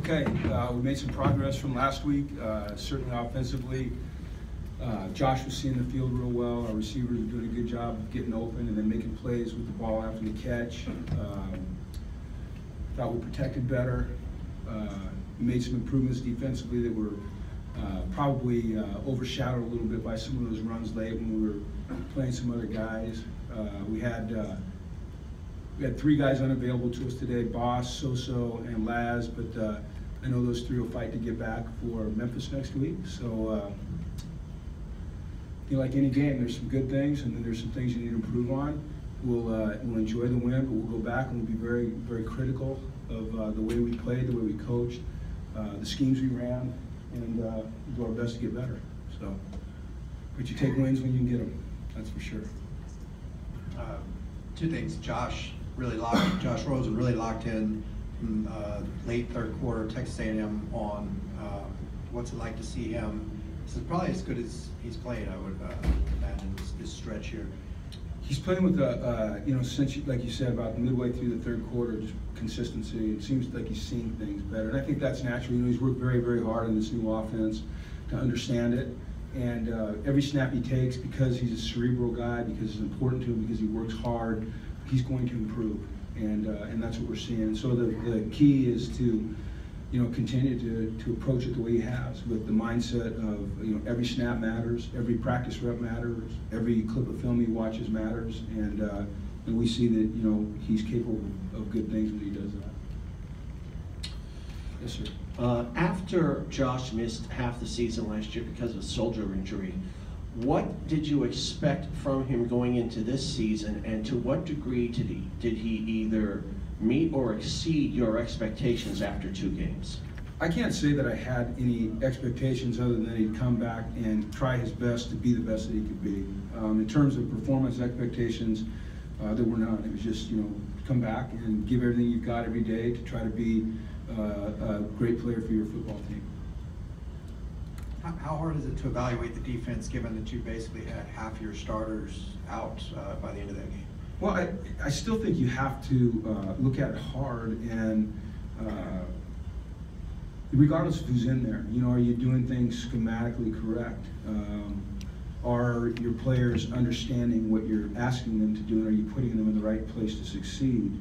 Okay, we made some progress from last week, certainly offensively. Josh was seeing the field real well. Our receivers are doing a good job of getting open and then making plays with the ball after the catch. Thought we protected better. We made some improvements defensively that were probably overshadowed a little bit by some of those runs late when we were playing some other guys. We had 3 guys unavailable to us today, Boss, Soso, and Laz, but I know those 3 will fight to get back for Memphis next week. So, like any game, there's some good things and then there's some things you need to improve on. We'll enjoy the win, but we'll go back and we'll be very, very critical of the way we played, the way we coached, the schemes we ran, and do our best to get better. So, but you take wins when you can get them, that's for sure. 2 things. Josh Rosen really locked in from late third quarter, Texas A&M on. What's it like to see him? This is probably as good as he's played, I would imagine, this stretch here. He's playing with since, like you said, about midway through the third quarter, just consistency. It seems like he's seeing things better. And I think that's natural. He's worked very, very hard on this new offense to understand it. And every snap he takes, because he's a cerebral guy, because it's important to him, because he works hard, he's going to improve. And that's what we're seeing. So the key is to continue to approach it the way he has, with the mindset of every snap matters, every practice rep matters, every clip of film he watches matters, and we see that he's capable of good things when he does that. Yes, sir. After Josh missed half the season last year because of a shoulder injury, what did you expect from him going into this season, and to what degree did he either meet or exceed your expectations after 2 games? I can't say that I had any expectations other than he'd come back and try his best to be the best that he could be. In terms of performance expectations, there were none. It was just, come back and give everything you've got every day to try to be a great player for your football team. How hard is it to evaluate the defense, given that you basically had half your starters out by the end of that game? Well, I still think you have to look at it hard, and regardless of who's in there, are you doing things schematically correct? Are your players understanding what you're asking them to do, and are you putting them in the right place to succeed?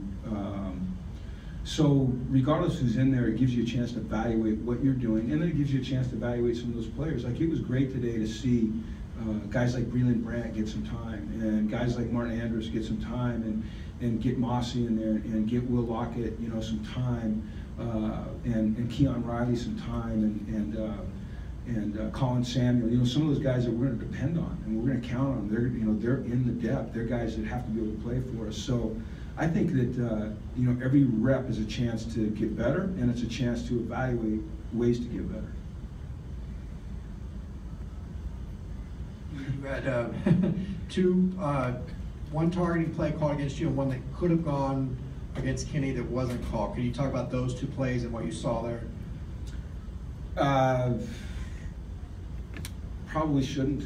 So regardless of who's in there, it gives you a chance to evaluate what you're doing, and then it gives you a chance to evaluate some of those players. Like, it was great today to see guys like Breland Brandt get some time, and guys like Martin Andrews get some time, and get Mossy in there, and get Will Lockett, some time, and Keon Riley some time, and Colin Samuel. Some of those guys that we're going to depend on, and we're going to count on. They're in the depth. They're guys that have to be able to play for us. So I think that every rep is a chance to get better, and it's a chance to evaluate ways to get better. You had one targeting play called against you and one that could have gone against Kenny that wasn't called. Can you talk about those 2 plays and what you saw there? Probably shouldn't.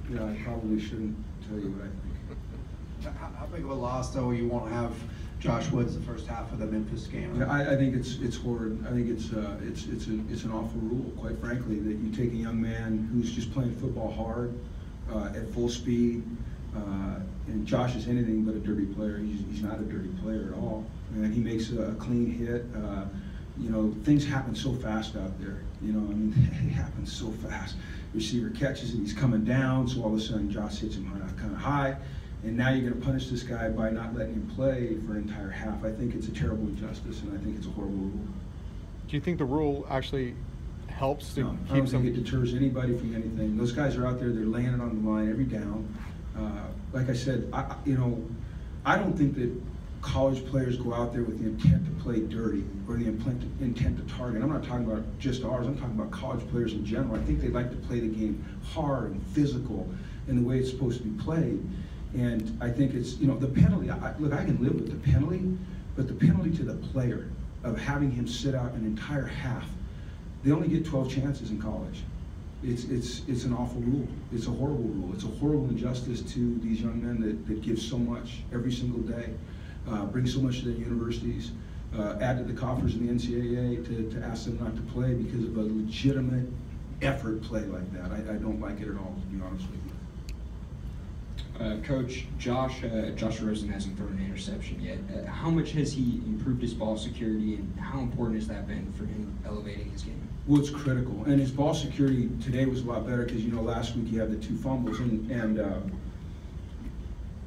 Yeah, I probably shouldn't tell you what I think. How big of a loss, though, you won't have Josh Woods the first half of the Memphis game? Yeah, I think it's horrid. I think it's an awful rule, quite frankly, that you take a young man who's just playing football hard at full speed, and Josh is anything but a dirty player. He's not a dirty player at all, and he makes a clean hit. Things happen so fast out there. It happens so fast. Receiver catches it, he's coming down, so all of a sudden Josh hits him kind of high. And now you're going to punish this guy by not letting him play for an entire half. I think it's a terrible injustice, and I think it's a horrible rule. Do you think the rule actually helps to keep I don't think it deters anybody from anything. Those guys are out there, they're laying it on the line every down. Like I said, I don't think that college players go out there with the intent to play dirty or the intent to target. I'm not talking about just ours, I'm talking about college players in general. I think they like to play the game hard and physical in the way it's supposed to be played. And I think it's, the penalty, look, I can live with the penalty, but the penalty to the player of having him sit out an entire half, they only get 12 chances in college. It's an awful rule. It's a horrible rule. It's a horrible injustice to these young men that give so much every single day, bring so much to their universities, add to the coffers of the NCAA to ask them not to play because of a legitimate effort play like that. I don't like it at all, to be honest with you. Coach, Josh Rosen hasn't thrown an interception yet. How much has he improved his ball security, and how important has that been for him elevating his game? Well, it's critical, and his ball security today was a lot better because last week he had the 2 fumbles, and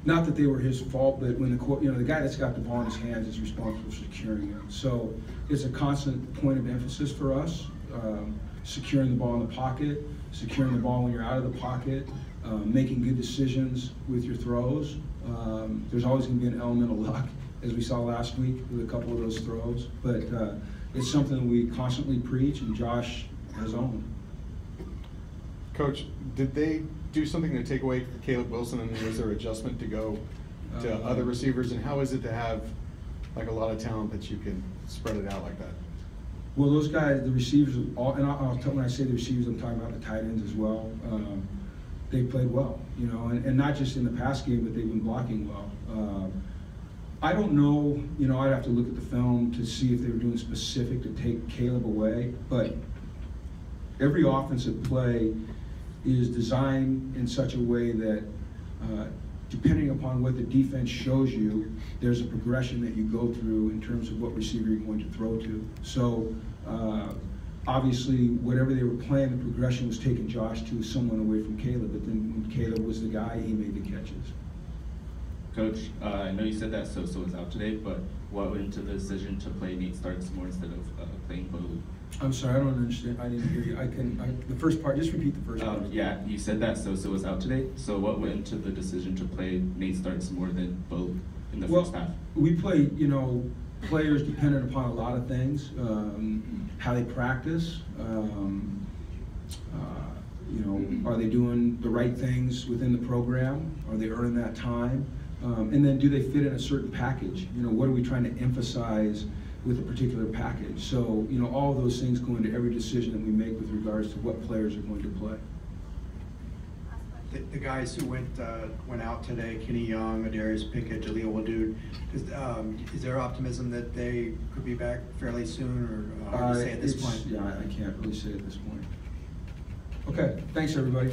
not that they were his fault, but when the guy that's got the ball in his hands is responsible for securing it. So it's a constant point of emphasis for us, securing the ball in the pocket, securing the ball when you're out of the pocket, making good decisions with your throws. There's always going to be an element of luck, as we saw last week with a couple of those throws, but it's something that we constantly preach, and Josh has owned. Coach, did they do something to take away Caleb Wilson, and was there adjustment to go to other receivers? And how is it to have like a lot of talent that you can spread it out like that? Well, those guys, the receivers, and I'll tell, when I say the receivers, I'm talking about the tight ends as well. They played well, and not just in the pass game, but they've been blocking well. I don't know, I'd have to look at the film to see if they were doing specific to take Caleb away, but every offensive play is designed in such a way that depending upon what the defense shows you, there's a progression that you go through in terms of what receiver you're going to throw to. So obviously, whatever they were playing, the progression was taking Josh to someone away from Caleb, but then when Caleb was the guy, he made the catches. Coach, I know you said that Sosa was out today, but what went into the decision to play Nate Starks more instead of playing Bo? I'm sorry, I don't understand. I didn't hear you. The first part, just repeat the first part. Yeah, you said that Sosa was out today, so what went into the decision to play Nate Starks more than Bo in the first half? We play, players dependent upon a lot of things, how they practice, are they doing the right things within the program? Are they earning that time? And then do they fit in a certain package? What are we trying to emphasize with a particular package? So, all of those things go into every decision that we make with regards to what players are going to play. The guys who went out today, Kenny Young, Adarius Pickett, Jaleel Wadood, is there optimism that they could be back fairly soon, or hard to say at this point? Yeah, I can't really say at this point. Okay, thanks everybody.